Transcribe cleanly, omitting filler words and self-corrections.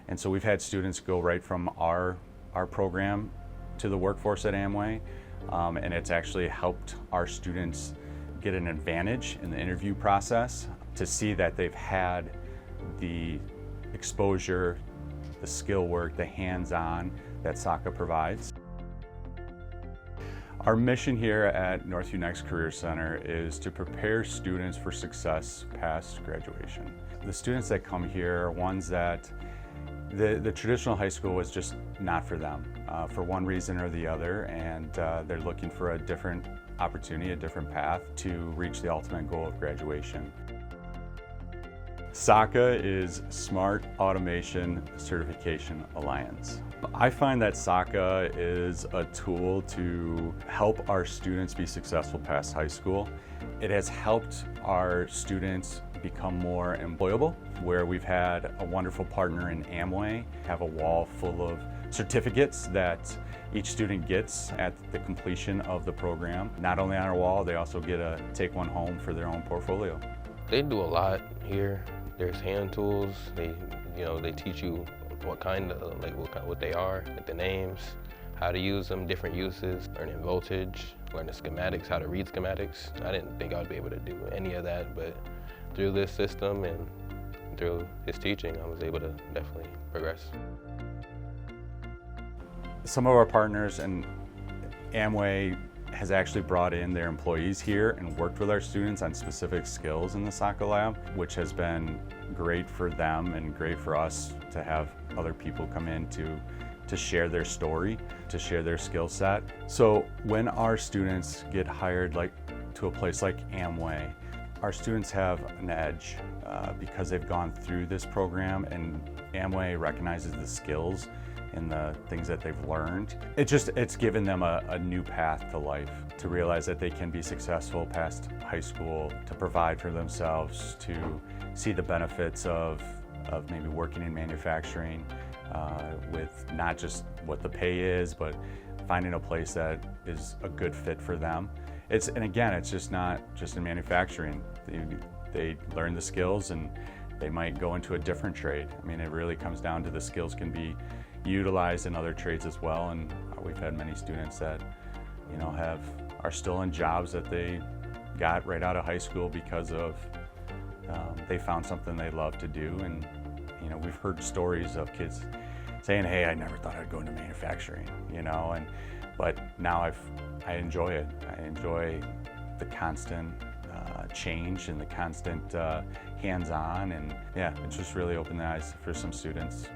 And so we've had students go right from our program to the workforce at Amway, and it's actually helped our students get an advantage in the interview process to see that they've had the exposure, the skill work, the hands-on that SACA provides. Our mission here at Northview Next Career Center is to prepare students for success past graduation. The students that come here are ones that the traditional high school was just not for them for one reason or the other, and they're looking for a different opportunity, a different path to reach the ultimate goal of graduation. SACA is Smart Automation Certification Alliance. I find that SACA is a tool to help our students be successful past high school. It has helped our students become more employable, where we've had a wonderful partner in Amway, have a wall full of certificates that each student gets at the completion of the program. Not only on our wall, they also get to take one home for their own portfolio. They do a lot here. There's hand tools. They teach you what kind of, what they are, like the names, how to use them, different uses, learning voltage, learning schematics, how to read schematics. I didn't think I'd be able to do any of that, but through this system and through his teaching, I was able to definitely progress. Some of our partners and Amway has actually brought in their employees here and worked with our students on specific skills in the SACA lab, which has been great for them and great for us to have other people come in to share their story, to share their skill set. So when our students get hired to a place like Amway, our students have an edge because they've gone through this program, and Amway recognizes the skills and the things that they've learned. It's given them a new path to life, to realize that they can be successful past high school, to provide for themselves, to see the benefits of maybe working in manufacturing with not just what the pay is, but finding a place that is a good fit for them. And again, it's just not just in manufacturing. They learn the skills and they might go into a different trade. I mean, it really comes down to the skills can be utilized in other trades as well, and we've had many students that are still in jobs that they got right out of high school because of they found something they love to do. And we've heard stories of kids saying, "Hey, I never thought I'd go into manufacturing," but now I enjoy it. I enjoy the constant change and the constant hands-on, and yeah, it's just really opened the eyes for some students.